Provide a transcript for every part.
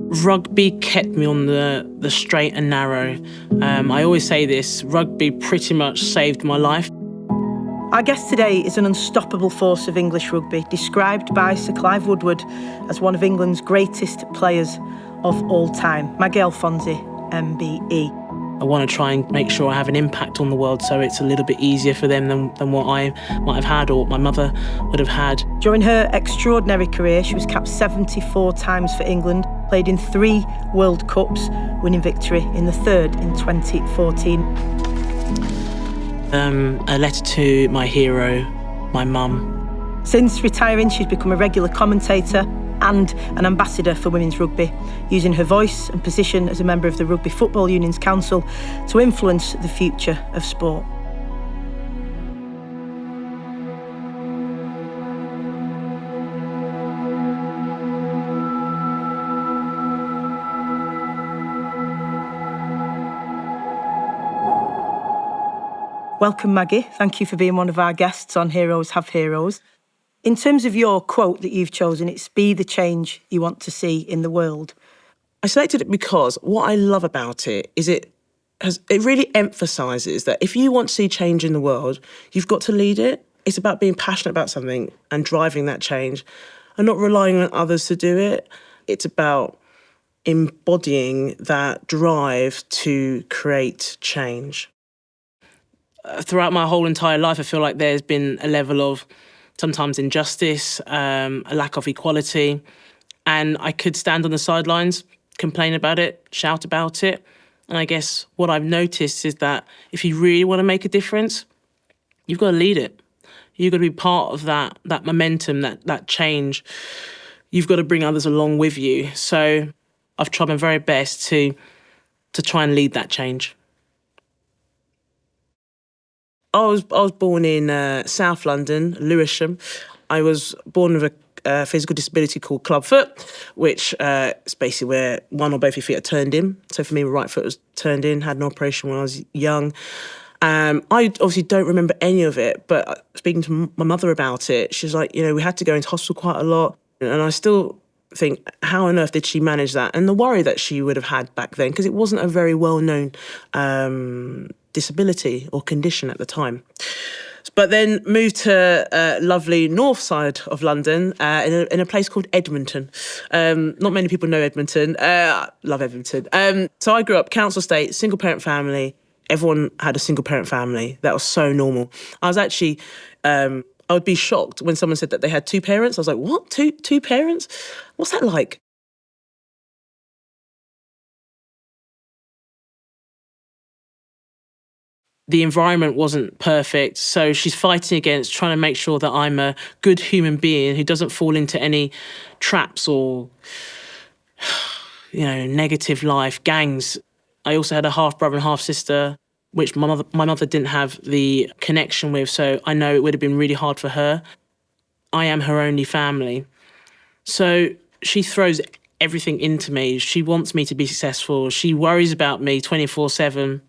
Rugby kept me on the straight and narrow. I always say this, rugby pretty much saved my life. Our guest today is an unstoppable force of English rugby, described by Sir Clive Woodward as one of England's greatest players of all time. Maggie Alphonsi, MBE. I want to try and make sure I have an impact on the world so it's a little bit easier for them than what I might have had or what my mother would have had. During her extraordinary career, she was capped 74 times for England, played in 3 World Cups, winning victory in the 3rd in 2014. A letter to my hero, my mum. Since retiring, she's become a regular commentator and an ambassador for women's rugby, using her voice and position as a member of the Rugby Football Union's Council to influence the future of sport. Welcome, Maggie. Thank you for being one of our guests on Heroes Have Heroes. In terms of your quote that you've chosen, it's "Be the change you want to see in the world." I selected it because what I love about it is it really emphasises that if you want to see change in the world, you've got to lead it. It's about being passionate about something and driving that change and not relying on others to do it. It's about embodying that drive to create change. Throughout my whole entire life, I feel like there's been a level of sometimes injustice, a lack of equality. And I could stand on the sidelines, complain about it, shout about it. And I guess what I've noticed is that if you really want to make a difference, you've got to lead it. You've got to be part of that momentum, that change. You've got to bring others along with you. So I've tried my very best to try and lead that change. I was born in South London, Lewisham. I was born with a physical disability called clubfoot, which is basically where one or both your feet are turned in. So for me, my right foot was turned in, had an operation when I was young. I obviously don't remember any of it, but speaking to my mother about it, she's like, we had to go into hospital quite a lot. And I still think, how on earth did she manage that? And the worry that she would have had back then, because it wasn't a very well-known disability or condition at the time. But then moved to lovely north side of London in a place called Edmonton. Not many people know Edmonton. Love Edmonton. So I grew up council estate, single parent family. Everyone had a single parent family. That was so normal. I was actually, I would be shocked when someone said that they had 2 parents. I was like, what? Two parents? What's that like? The environment wasn't perfect, so she's fighting against trying to make sure that I'm a good human being who doesn't fall into any traps or, negative life, gangs. I also had a half-brother and half-sister, which my mother didn't have the connection with, so I know it would have been really hard for her. I am her only family. So she throws everything into me. She wants me to be successful. She worries about me 24/7.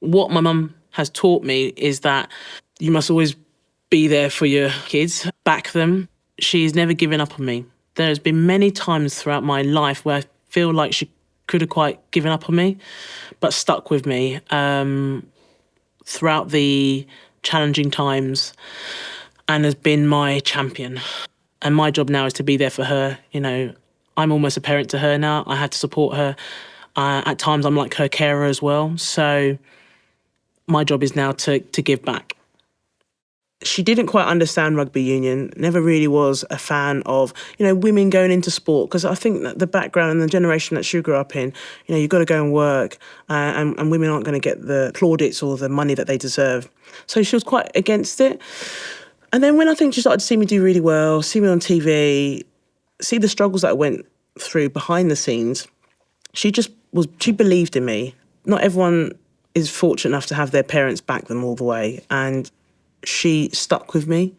What my mum has taught me is that you must always be there for your kids, back them. She's never given up on me. There's been many times throughout my life where I feel like she could have quite given up on me, but stuck with me throughout the challenging times and has been my champion. And my job now is to be there for her. I'm almost a parent to her now. I have to support her. At times I'm like her carer as well. So my job is now to give back. She didn't quite understand rugby union, never really was a fan of, women going into sport, because I think that the background and the generation that she grew up in, you've got to go and work and women aren't going to get the plaudits or the money that they deserve. So she was quite against it. And then when I think she started to see me do really well, see me on TV, see the struggles that I went through behind the scenes, she believed in me. Not everyone is fortunate enough to have their parents back them all the way, and she stuck with me.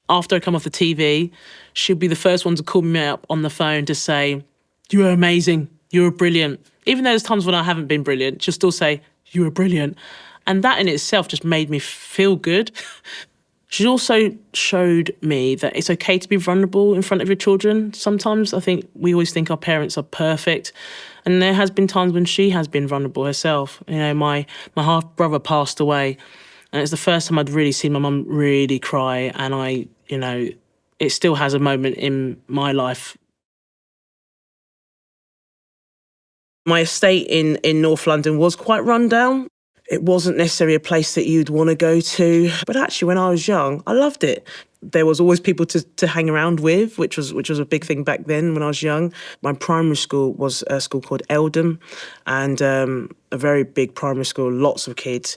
After I come off the TV, she'll be the first one to call me up on the phone to say, "You were amazing, you were brilliant." Even though there's times when I haven't been brilliant, she'll still say, "You were brilliant." And that in itself just made me feel good. She also showed me that it's okay to be vulnerable in front of your children. Sometimes I think we always think our parents are perfect, and there has been times when she has been vulnerable herself. You know, my half-brother passed away, and it's the first time I'd really seen my mum really cry, and it still has a moment in my life. My estate in North London was quite run down. It wasn't necessarily a place that you'd want to go to. But actually, when I was young, I loved it. There was always people to hang around with, which was a big thing back then when I was young. My primary school was a school called Eldham, and a very big primary school, lots of kids.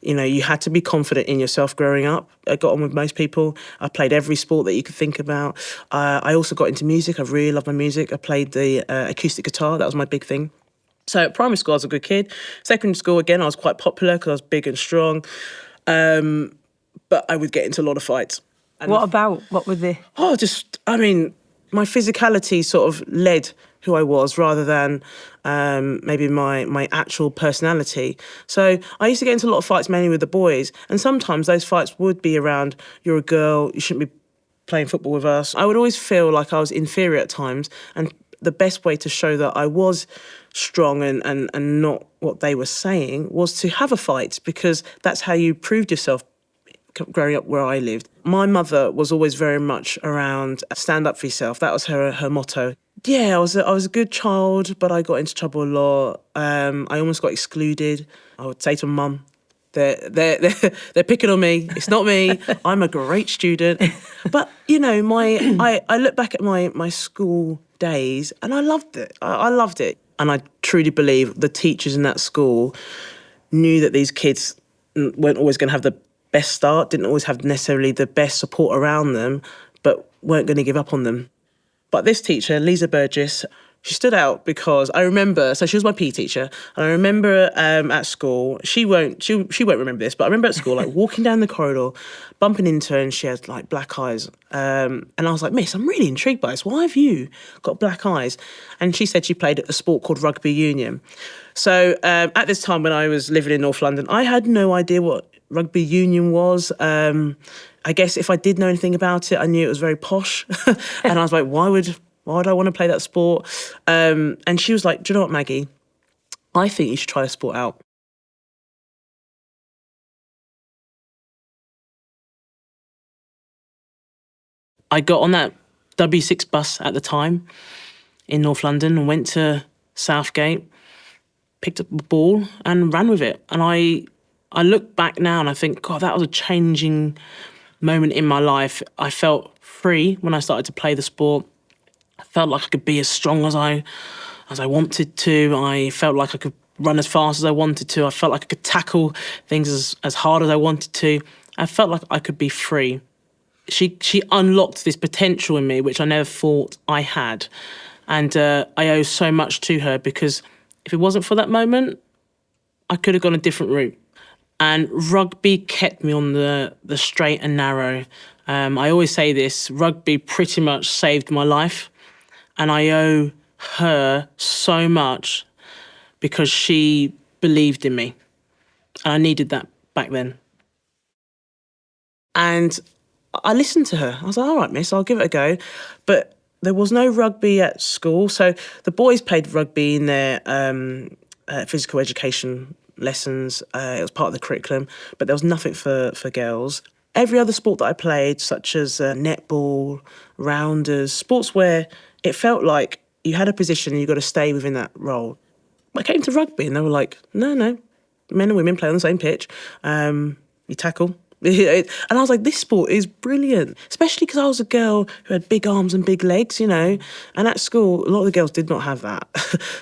You know, you had to be confident in yourself growing up. I got on with most people. I played every sport that you could think about. I also got into music. I really loved my music. I played the acoustic guitar. That was my big thing. So at primary school, I was a good kid. Secondary school, again, I was quite popular because I was big and strong. But I would get into a lot of fights. And What were they? My physicality sort of led who I was rather than maybe my actual personality. So I used to get into a lot of fights mainly with the boys. And sometimes those fights would be around, you're a girl, you shouldn't be playing football with us. I would always feel like I was inferior at times. And the best way to show that I was strong and not what they were saying was to have a fight, because that's how you proved yourself growing up where I lived. My mother was always very much around stand up for yourself. That was her motto. Yeah, I was a good child, but I got into trouble a lot. I almost got excluded. I would say to Mum, they're picking on me. It's not me. I'm a great student. But, you know, I look back at my school days and I loved it. I loved it. And I truly believe the teachers in that school knew that these kids weren't always going to have the best start, didn't always have necessarily the best support around them, but weren't going to give up on them. But this teacher, Lisa Burgess, she stood out because I remember, so she was my PE teacher, and I remember at school, she won't remember this, but I remember at school, like walking down the corridor, bumping into her, and she had like black eyes. And I was like, Miss, I'm really intrigued by this. Why have you got black eyes? And she said she played a sport called rugby union. So at this time when I was living in North London, I had no idea what rugby union was. I guess if I did know anything about it, I knew it was very posh. And I was like, why would I want to play that sport? And she was like, do you know what, Maggie? I think you should try a sport out. I got on that W6 bus at the time in North London and went to Southgate, picked up a ball and ran with it. And I look back now and I think, God, that was a changing moment in my life. I felt free when I started to play the sport. I felt like I could be as strong as I wanted to. I felt like I could run as fast as I wanted to. I felt like I could tackle things as hard as I wanted to. I felt like I could be free. She unlocked this potential in me, which I never thought I had. And I owe so much to her, because if it wasn't for that moment, I could have gone a different route. And rugby kept me on the straight and narrow. I always say this, rugby pretty much saved my life. And I owe her so much because she believed in me. And I needed that back then. And I listened to her. I was like, all right, miss, I'll give it a go. But there was no rugby at school. So the boys played rugby in their physical education lessons. It was part of the curriculum, but there was nothing for girls. Every other sport that I played, such as netball, rounders, sports where it felt like you had a position and you got to stay within that role. I came to rugby and they were like, no, men and women play on the same pitch. You tackle. And I was like, this sport is brilliant, especially because I was a girl who had big arms and big legs, you know. And at school, a lot of the girls did not have that.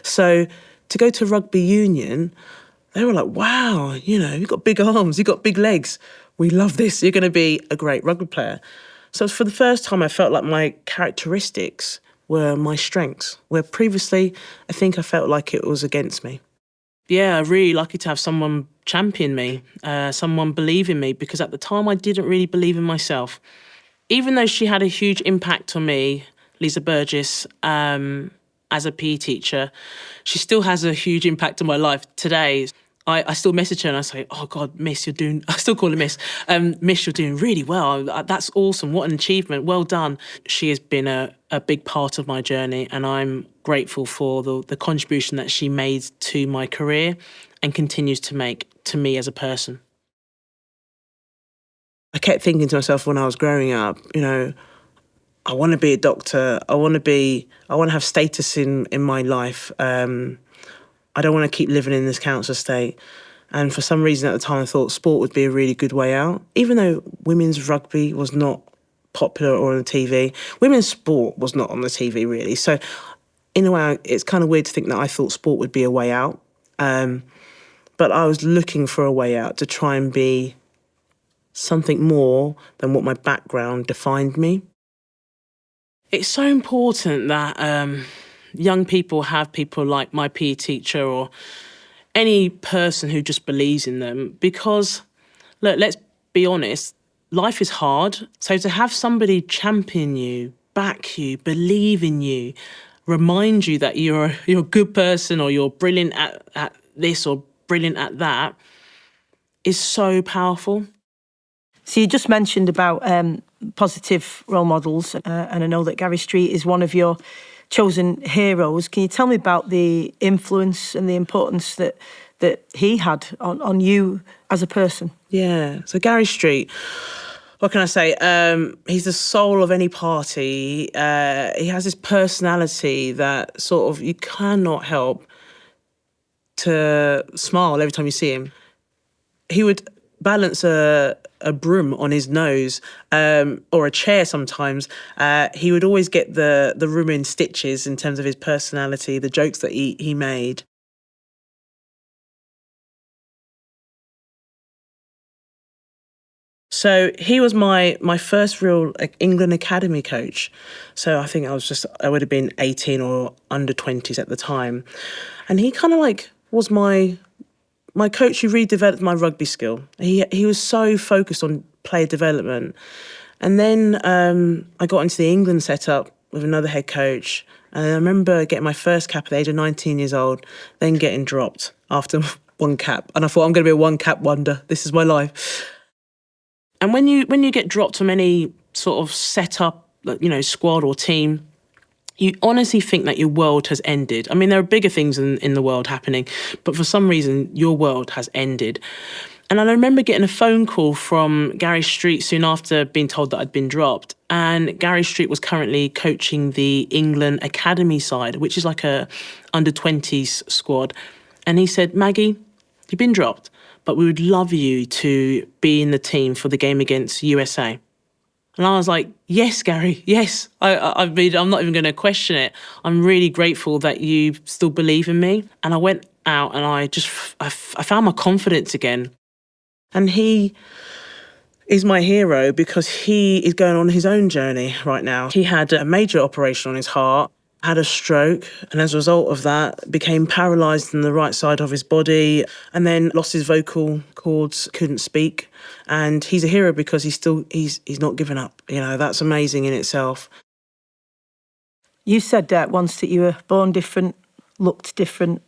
So to go to rugby union, they were like, wow, you know, you've got big arms, you've got big legs. We love this. You're going to be a great rugby player. So for the first time, I felt like my characteristics were my strengths, where previously I think I felt like it was against me. Yeah, really lucky to have someone champion me, someone believe in me, because at the time I didn't really believe in myself. Even though she had a huge impact on me, Lisa Burgess, as a PE teacher, she still has a huge impact on my life today. I still message her and I say, oh God, Miss, you're doing, I still call her Miss, Miss, you're doing really well. That's awesome. What an achievement. Well done. She has been a big part of my journey, and I'm grateful for the contribution that she made to my career and continues to make to me as a person. I kept thinking to myself when I was growing up, I want to be a doctor. I want to have status in my life. I don't want to keep living in this council estate. And for some reason at the time I thought sport would be a really good way out. Even though women's rugby was not popular or on the TV, women's sport was not on the TV really. So in a way, it's kind of weird to think that I thought sport would be a way out. But I was looking for a way out to try and be something more than what my background defined me. It's so important that young people have people like my PE teacher or any person who just believes in them, because, look, let's be honest, life is hard. So to have somebody champion you, back you, believe in you, remind you that you're a good person or you're brilliant at this or brilliant at that is so powerful. So you just mentioned about positive role models, and I know that Gary Street is one of your chosen heroes. Can you tell me about the influence and the importance that he had on you as a person? Yeah, so Gary Street, what can I say? He's the soul of any party. He has this personality that sort of you cannot help to smile every time you see him. He would balance a broom on his nose, or a chair sometimes. He would always get the room in stitches in terms of his personality, the jokes that he made. So he was my first real England Academy coach. So I think I would have been 18 or under 20s at the time. And he kind of was my coach who really developed my rugby skill. He was so focused on player development. And then I got into the England setup with another head coach. And I remember getting my first cap at the age of 19 years old, then getting dropped after one cap. And I thought, I'm going to be a one cap wonder. This is my life. And when you get dropped from any sort of setup, squad or team, you honestly think that your world has ended. I mean, there are bigger things in the world happening, but for some reason, your world has ended. And I remember getting a phone call from Gary Street soon after being told that I'd been dropped. And Gary Street was currently coaching the England Academy side, which is like a under-20s squad. And he said, Maggie, you've been dropped, but we would love you to be in the team for the game against USA. And I was like, yes, Gary, yes. I mean, I'm not even going to question it. I'm really grateful that you still believe in me. And I went out and I found my confidence again. And he is my hero because he is going on his own journey right now. He had a major operation on his heart, had a stroke, and as a result of that, became paralysed in the right side of his body, and then lost his vocal cords, couldn't speak. And he's a hero because he's not given up. That's amazing in itself. You said once that you were born different, looked different,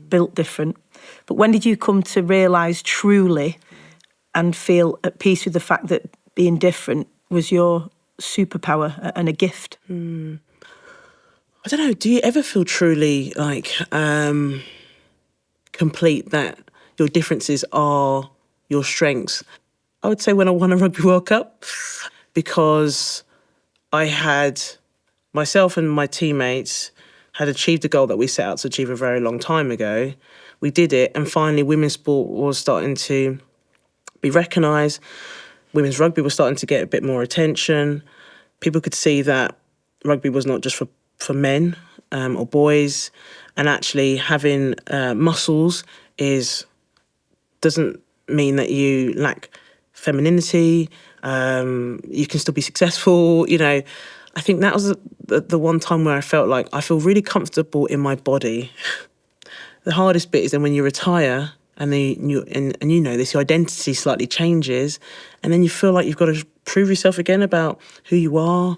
built different. But when did you come to realise truly and feel at peace with the fact that being different was your superpower and a gift? I don't know, do you ever feel truly complete that your differences are your strengths? I would say when I won a Rugby World Cup, because myself and my teammates had achieved a goal that we set out to achieve a very long time ago. We did it, and finally women's sport was starting to be recognised. Women's rugby was starting to get a bit more attention. People could see that rugby was not just for men or boys, and actually having muscles doesn't mean that you lack femininity. You can still be successful. I think that was the one time where I felt like I feel really comfortable in my body. The hardest bit is then when you retire and your identity slightly changes, and then you feel like you've got to prove yourself again about who you are,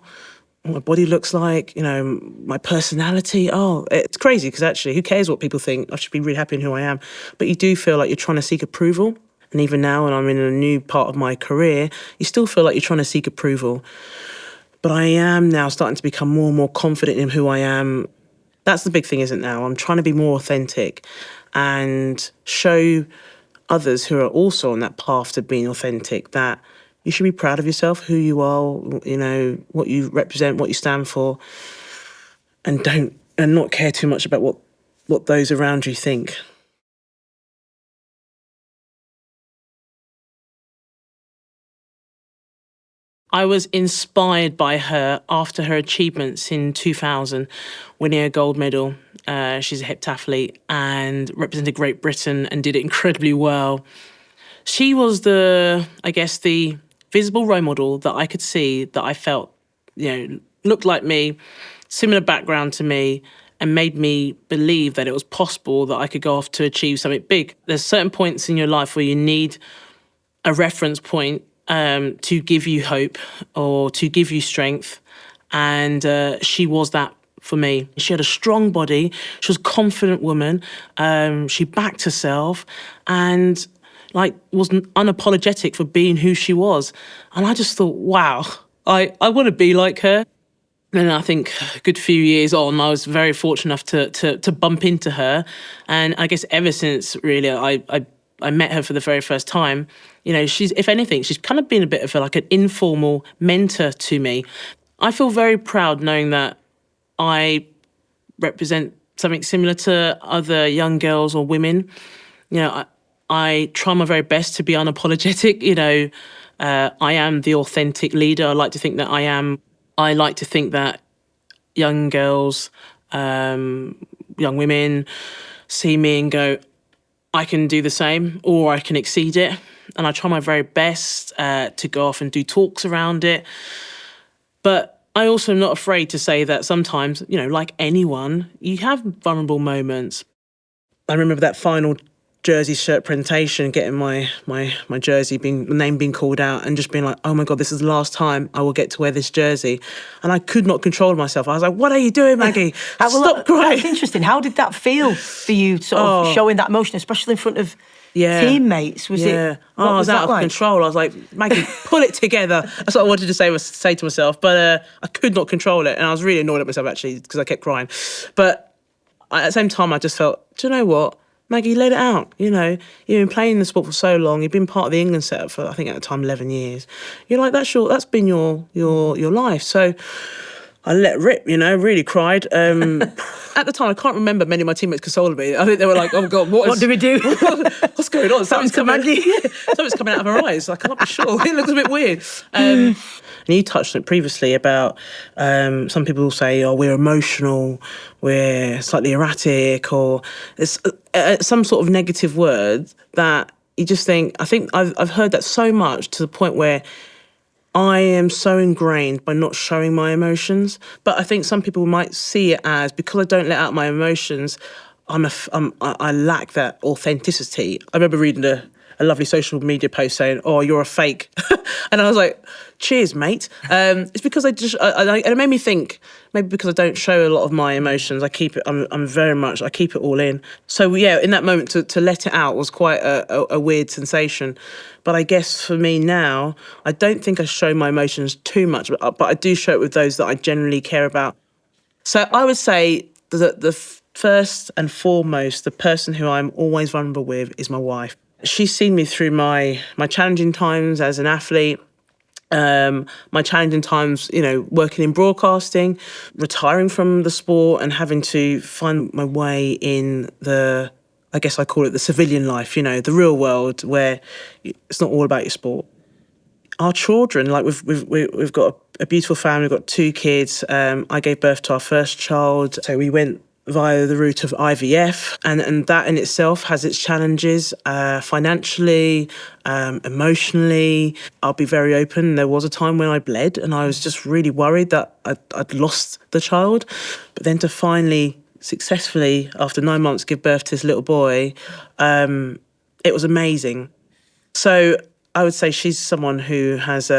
what my body looks like, my personality. Oh, it's crazy because actually, who cares what people think? I should be really happy in who I am. But you do feel like you're trying to seek approval. And even now, when I'm in a new part of my career, you still feel like you're trying to seek approval. But I am now starting to become more and more confident in who I am. That's the big thing, isn't it now? I'm trying to be more authentic and show others who are also on that path to being authentic that you should be proud of yourself, who you are, what you represent, what you stand for, and not care too much about what those around you think. I was inspired by her after her achievements in 2000, winning a gold medal. She's a heptathlete and represented Great Britain and did it incredibly well. She was the visible role model that I could see, that I felt, looked like me, similar background to me, and made me believe that it was possible that I could go off to achieve something big. There's certain points in your life where you need a reference point to give you hope or to give you strength. And she was that for me. She had a strong body. She was a confident woman. She backed herself and was unapologetic for being who she was. And I just thought, wow, I want to be like her. And I think a good few years on, I was very fortunate enough to bump into her. And I guess ever since, really, I met her for the very first time, she's, if anything, she's kind of been a bit of an informal mentor to me. I feel very proud knowing that I represent something similar to other young girls or women. I try my very best to be unapologetic. I am the authentic leader. I like to think that I am. I like to think that young girls, young women see me and go, I can do the same or I can exceed it. And I try my very best to go off and do talks around it. But I also am not afraid to say that sometimes, like anyone, you have vulnerable moments. I remember that final jersey shirt presentation, getting my jersey, name being called out and just being like, oh my God, this is the last time I will get to wear this jersey. And I could not control myself. I was like, what are you doing, Maggie? Stop crying. That's interesting. How did that feel for you, sort of showing that emotion, especially in front of teammates? Was it? I was out of control. I was like, Maggie, pull it together. That's what I wanted to say to myself, but I could not control it. And I was really annoyed at myself, actually, because I kept crying. But at the same time, I just felt, do you know what? Maggie, let it out. You've been playing the sport for so long. You've been part of the England setup for, I think at the time, 11 years. You're like, that's been your life. So I let rip, really cried. At the time, I can't remember many of my teammates consoling me. I think they were like, oh God, what do we do? What's going on? Something's coming out of her eyes. I can't be sure. It looks a bit weird. And you touched on it previously about some people say, oh, we're emotional, we're slightly erratic, or it's some sort of negative word that you just think, I think I've heard that so much to the point where I am so ingrained by not showing my emotions. But I think some people might see it as, because I don't let out my emotions, I lack that authenticity. I remember reading a lovely social media post saying, oh, you're a fake. And I was like, cheers, mate. It's because and it made me think, maybe because I don't show a lot of my emotions, I keep it, I keep it all in. So yeah, in that moment to let it out was quite a weird sensation. But I guess for me now, I don't think I show my emotions too much, but I do show it with those that I generally care about. So I would say that the first and foremost, the person who I'm always vulnerable with is my wife. She's seen me through my challenging times as an athlete, my challenging times, working in broadcasting, retiring from the sport and having to find my way in I guess I call it the civilian life, the real world where it's not all about your sport. Our children, we've got a beautiful family, we've got 2 kids. I gave birth to our first child, so we went via the route of IVF, and that in itself has its challenges, financially, emotionally. I'll be very open. There was a time when I bled and I was just really worried that I'd lost the child. But then to finally, successfully, after 9 months, give birth to this little boy, it was amazing. So I would say she's someone who has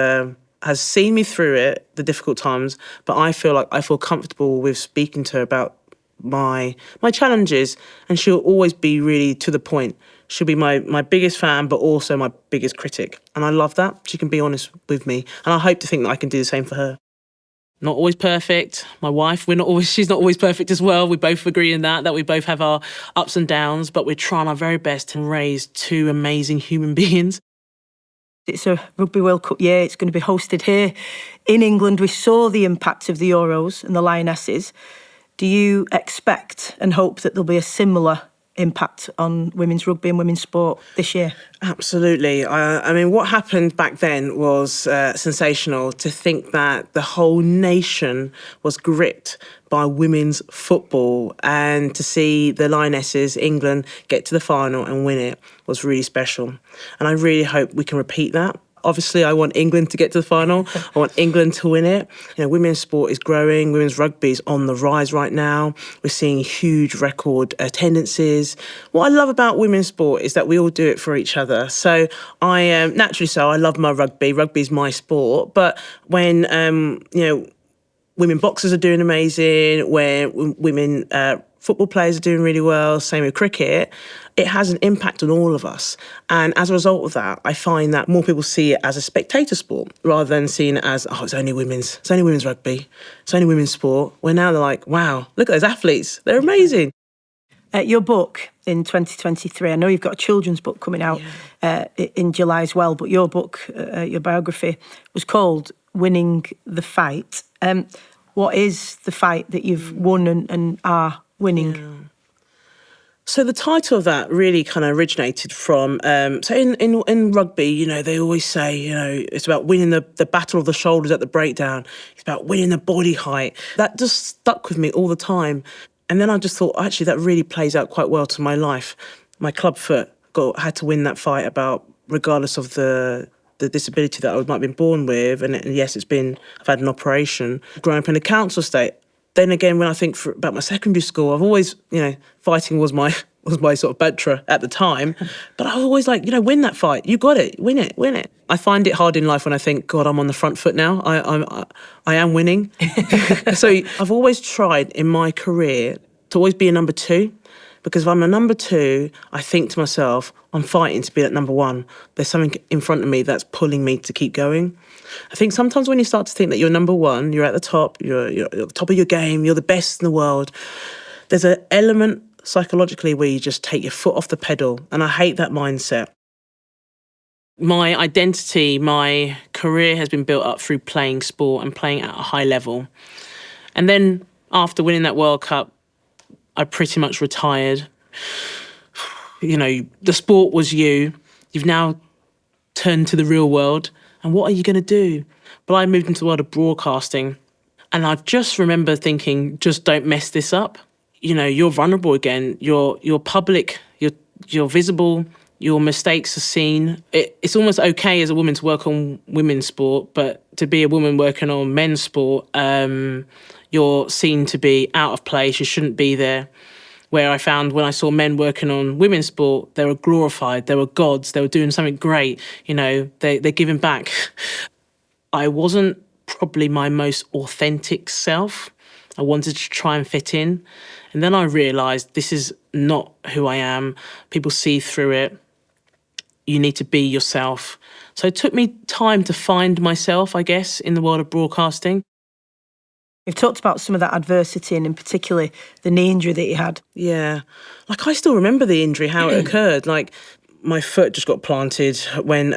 has seen me through it, the difficult times, but I feel comfortable with speaking to her about my challenges, and she'll always be really to the point. She'll be my biggest fan, but also my biggest critic. And I love that. She can be honest with me. And I hope to think that I can do the same for her. Not always perfect. My wife, she's not always perfect as well. We both agree in that we both have our ups and downs, but we're trying our very best to raise two amazing human beings. It's a Rugby World Cup year. It's going to be hosted here in England. We saw the impact of the Euros and the Lionesses. Do you expect and hope that there'll be a similar impact on women's rugby and women's sport this year? Absolutely. I mean, what happened back then was sensational. To think that the whole nation was gripped by women's football, and to see the Lionesses, England, get to the final and win it was really special. And I really hope we can repeat that. Obviously, I want England to get to the final. I want England to win it. You know, women's sport is growing. Women's rugby is on the rise right now. We're seeing huge record attendances. What I love about women's sport is that we all do it for each other. So I am naturally so. I love my rugby. Rugby is my sport. But when women boxers are doing amazing, when women football players are doing really well, same with cricket, it has an impact on all of us. And as a result of that, I find that more people see it as a spectator sport rather than seeing it as, it's only women's rugby, it's only women's sport. Where now they're like, wow, look at those athletes, they're amazing. Your book in 2023, I know you've got a children's book coming out in July as well, but your book, your biography, was called Winning the Fight. What is the fight that you've won and are winning? Yeah. So the title of that really kind of originated from, so in rugby, they always say, it's about winning the battle of the shoulders at the breakdown. It's about winning the body height. That just stuck with me all the time. And then I just thought, actually, that really plays out quite well to my life. My club foot had to win that fight about, regardless of the disability that I might have been born with. And yes, I've had an operation. Growing up in a council estate. Then again, when I think about my secondary school, I've always, fighting was my sort of mantra at the time. But I was always like, win that fight. You got it. Win it. I find it hard in life when I think, God, I'm on the front foot now. I am winning. So I've always tried in my career to always be a number two. Because if I'm a number two, I think to myself, I'm fighting to be at number one. There's something in front of me that's pulling me to keep going. I think sometimes when you start to think that you're number one, you're at the top, you're at the top of your game, you're the best in the world, there's an element psychologically where you just take your foot off the pedal. And I hate that mindset. My identity, my career has been built up through playing sport and playing at a high level. And then after winning that World Cup, I pretty much retired. The sport was you. You've now turned to the real world. And what are you going to do? But I moved into the world of broadcasting. And I just remember thinking, just don't mess this up. You're vulnerable again. You're public. You're visible. Your mistakes are seen. It's almost okay as a woman to work on women's sport, but to be a woman working on men's sport, you're seen to be out of place. You shouldn't be there. Where I found when I saw men working on women's sport, they were glorified. They were gods. They were doing something great. They're giving back. I wasn't probably my most authentic self. I wanted to try and fit in. And then I realised this is not who I am. People see through it. You need to be yourself. So it took me time to find myself, I guess, in the world of broadcasting. You've talked about some of that adversity and in particular the knee injury that you had. Yeah. I still remember the injury, how it occurred. My foot just got planted when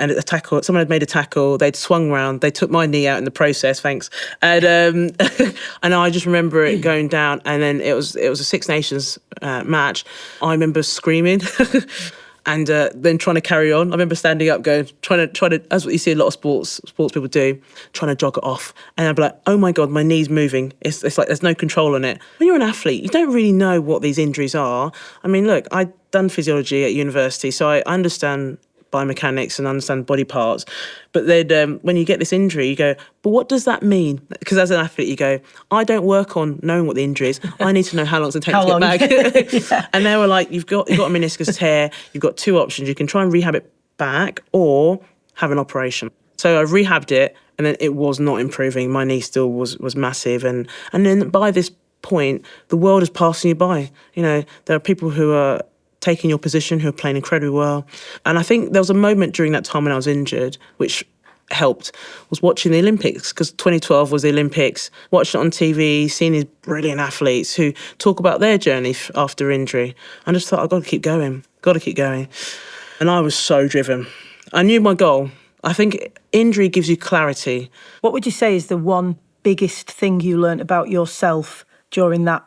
someone had made a tackle, they'd swung round, they took my knee out in the process, thanks. And and I just remember it going down, and then it was a Six Nations match. I remember screaming. And then trying to carry on. I remember standing up, trying to, that's what you see a lot of sports people do, trying to jog it off. And I'd be like, oh my God, my knee's moving. It's like there's no control on it. When you're an athlete, you don't really know what these injuries are. I mean, look, I'd done physiology at university, so I understand biomechanics and understand body parts. But then when you get this injury, you go, but what does that mean? Because as an athlete, you go, I don't work on knowing what the injury is. I need to know how long it's going to take to get back. Yeah. And they were like, you've got a meniscus tear. You've got two options. You can try and rehab it back or have an operation. So I rehabbed it, and then it was not improving. My knee still was massive, and then by this point, the world is passing you by. You know, there are people who are taking your position, who are playing incredibly well. And I think there was a moment during that time when I was injured, which helped, was watching the Olympics, because 2012 was the Olympics, watching it on TV, seeing these brilliant athletes who talk about their journey after injury. I just thought, I've got to keep going, And I was so driven. I knew my goal. I think injury gives you clarity. What would you say is the one biggest thing you learnt about yourself during that,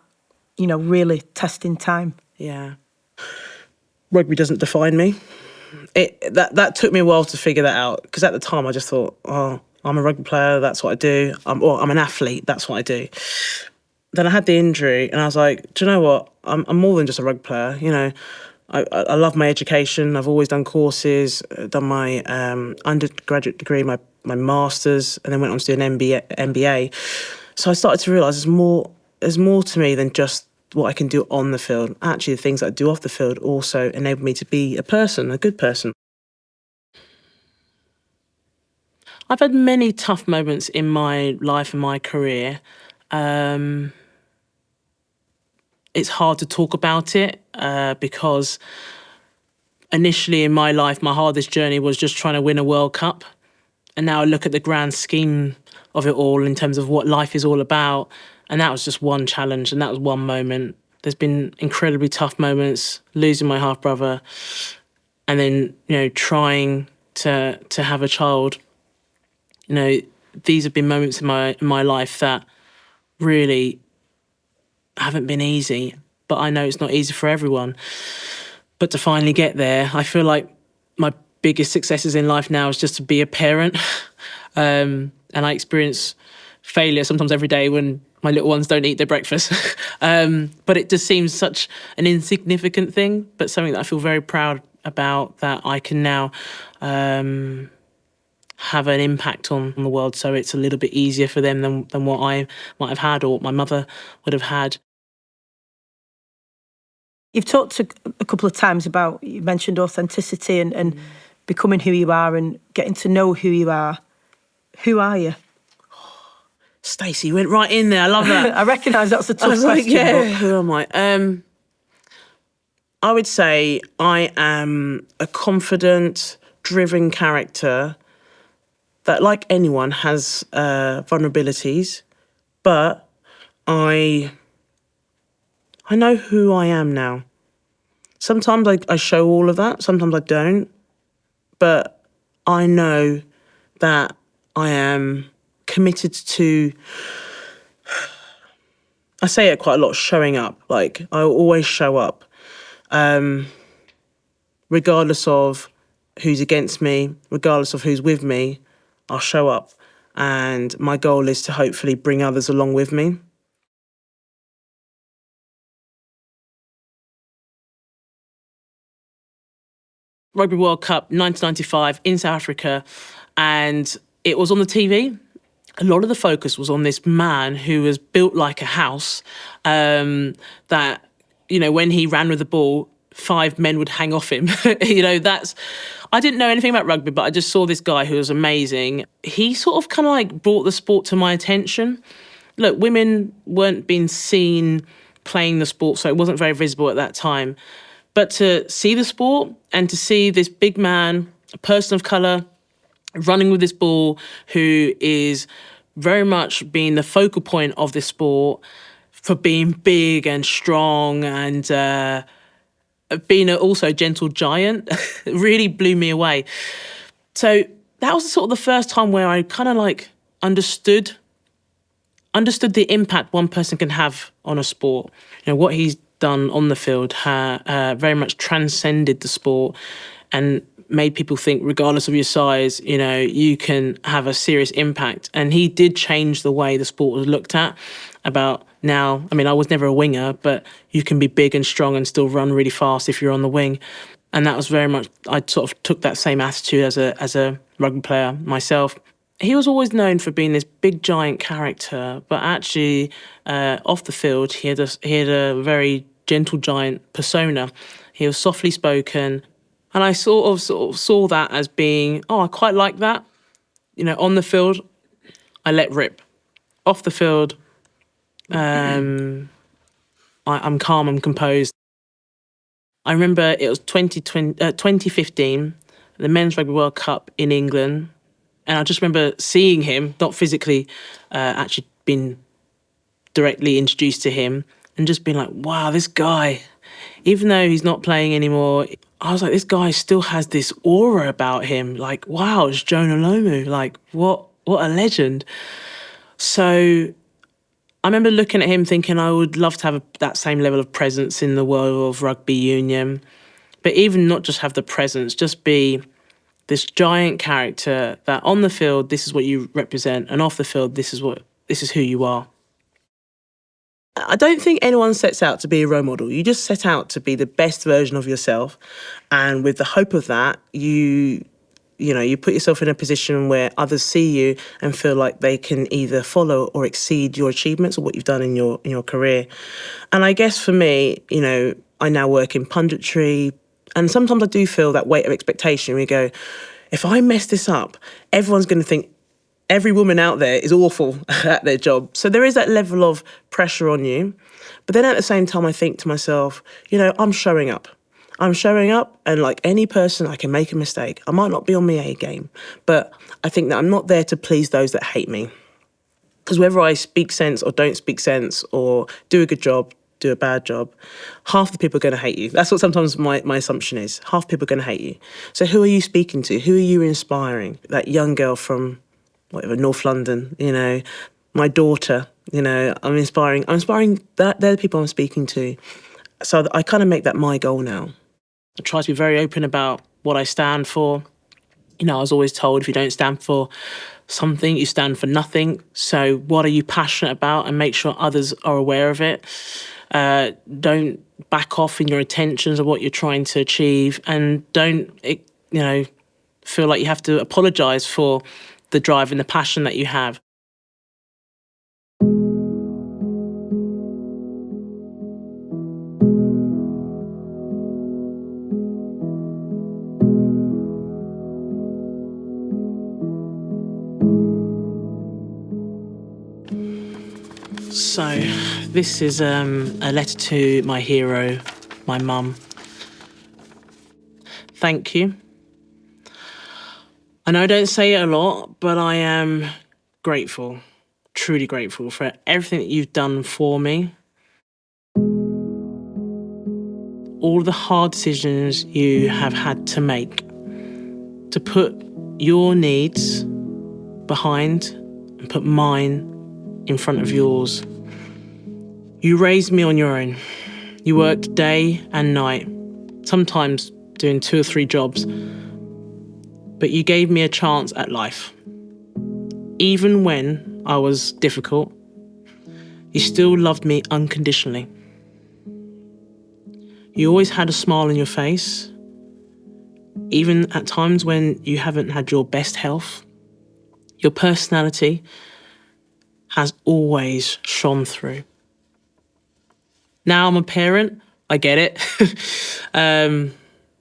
you know, really testing time? Yeah. Rugby doesn't define me. That took me a while to figure that out, because at the time I just thought, oh, I'm a rugby player, that's what I do. I'm an athlete, that's what I do. Then I had the injury and I was like, do you know what? I'm more than just a rugby player. You know, I love my education. I've always done courses, done my undergraduate degree, my master's, and then went on to do an MBA. So I started to realise there's more to me than just what I can do on the field. Actually, the things that I do off the field also enable me to be a person, a good person. I've had many tough moments in my life and my career. It's hard to talk about it because initially in my life, my hardest journey was just trying to win a World Cup. And now I look at the grand scheme of it all in terms of what life is all about. And that was just one challenge, and that was one moment. There's been incredibly tough moments, losing my half-brother, and then, you know, trying to have a child. You know, these have been moments in my life that really haven't been easy, but I know it's not easy for everyone. But to finally get there, I feel like my biggest successes in life now is just to be a parent. And I experience failure sometimes every day when my little ones don't eat their breakfast. But it just seems such an insignificant thing, but something that I feel very proud about, that I can now have an impact on the world, so it's a little bit easier for them than what I might have had or what my mother would have had. You've talked a couple of times about, you mentioned authenticity and becoming who you are and getting to know who you are. Who are you? Stacey, you went right in there. I love that. I recognise that's a tough question. Like, yeah, who am I? I would say I am a confident, driven character that, like anyone, has vulnerabilities, but I know who I am now. Sometimes I show all of that, sometimes I don't, but I know that I am committed to, I say it quite a lot, showing up. Like, I always show up, regardless of who's against me, regardless of who's with me, I'll show up. And my goal is to hopefully bring others along with me. Rugby World Cup 1995 in South Africa, and it was on the TV. A lot of the focus was on this man who was built like a house, that, you know, when he ran with the ball, 5 men would hang off him. You know, I didn't know anything about rugby, but I just saw this guy who was amazing. He sort of kind of like brought the sport to my attention. Look, women weren't being seen playing the sport, so it wasn't very visible at that time. But to see the sport and to see this big man, a person of colour, running with this ball, who is very much being the focal point of this sport for being big and strong and being also a gentle giant, really blew me away. So that was sort of the first time where I kind of like understood the impact one person can have on a sport. You know, what he's done on the field very much transcended the sport and made people think, regardless of your size, you know, you can have a serious impact. And he did change the way the sport was looked at. About now, I mean, I was never a winger, but you can be big and strong and still run really fast if you're on the wing. And that was very much, I sort of took that same attitude as a rugby player myself. He was always known for being this big giant character, but actually off the field, he had a very gentle giant persona. He was softly spoken. And I sort of saw that as being, oh, I quite like that. On the field, I let rip. Off the field, I'm calm, I'm composed. I remember it was 2015, the Men's Rugby World Cup in England. And I just remember seeing him, not physically actually being directly introduced to him, and just being like, wow, this guy, even though he's not playing anymore, I was like, this guy still has this aura about him. Like, wow, it's Jonah Lomu. Like, what a legend. So I remember looking at him thinking I would love to have that same level of presence in the world of rugby union. But even not just have the presence, just be this giant character that on the field, this is what you represent, and off the field, this is who you are. I don't think anyone sets out to be a role model. You just set out to be the best version of yourself. And with the hope of that, you put yourself in a position where others see you and feel like they can either follow or exceed your achievements or what you've done in your career. And I guess for me, I now work in punditry, and sometimes I do feel that weight of expectation. We go, if I mess this up, everyone's going to think every woman out there is awful at their job. So there is that level of pressure on you. But then at the same time, I think to myself, I'm showing up. I'm showing up, and like any person, I can make a mistake. I might not be on my A game, but I think that I'm not there to please those that hate me. Because whether I speak sense or don't speak sense or do a good job, do a bad job, half the people are going to hate you. That's what sometimes my assumption is. Half the people are going to hate you. So who are you speaking to? Who are you inspiring? That young girl from, North London, my daughter, I'm inspiring that they're the people I'm speaking to. So I kind of make that my goal now. I try to be very open about what I stand for. I was always told if you don't stand for something, you stand for nothing. So what are you passionate about, and make sure others are aware of it. Don't back off in your intentions of what you're trying to achieve, and don't, feel like you have to apologise for the drive and the passion that you have. So, this is a letter to my hero, my mum. Thank you. I know I don't say it a lot, but I am grateful, truly grateful for everything that you've done for me. All the hard decisions you have had to make to put your needs behind and put mine in front of yours. You raised me on your own. You worked day and night, sometimes doing 2 or 3 jobs, but you gave me a chance at life. Even when I was difficult, you still loved me unconditionally. You always had a smile on your face, even at times when you haven't had your best health. Your personality has always shone through. Now I'm a parent, I get it.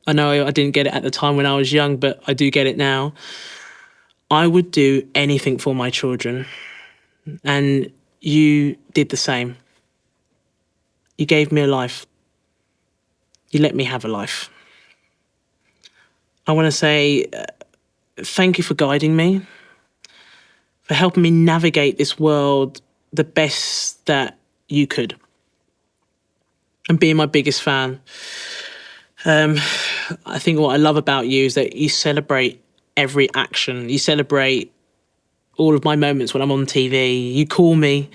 I know I didn't get it at the time when I was young, but I do get it now. I would do anything for my children, and you did the same. You gave me a life. You let me have a life. I want to say thank you for guiding me, for helping me navigate this world the best that you could, and being my biggest fan. I think what I love about you is that you celebrate every action. You celebrate all of my moments when I'm on TV. You call me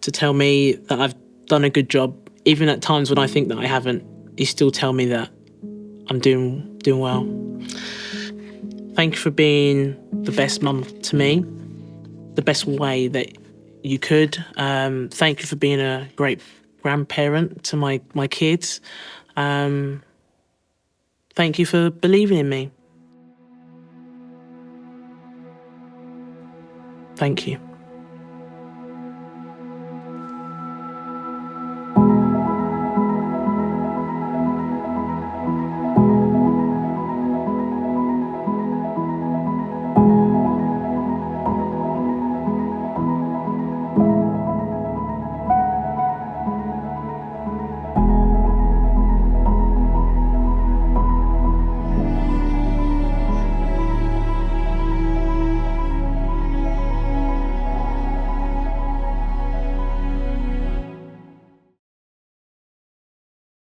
to tell me that I've done a good job. Even at times when I think that I haven't, you still tell me that I'm doing well. Thank you for being the best mum to me, the best way that you could. Thank you for being a great grandparent to my kids. Thank you for believing in me. Thank you.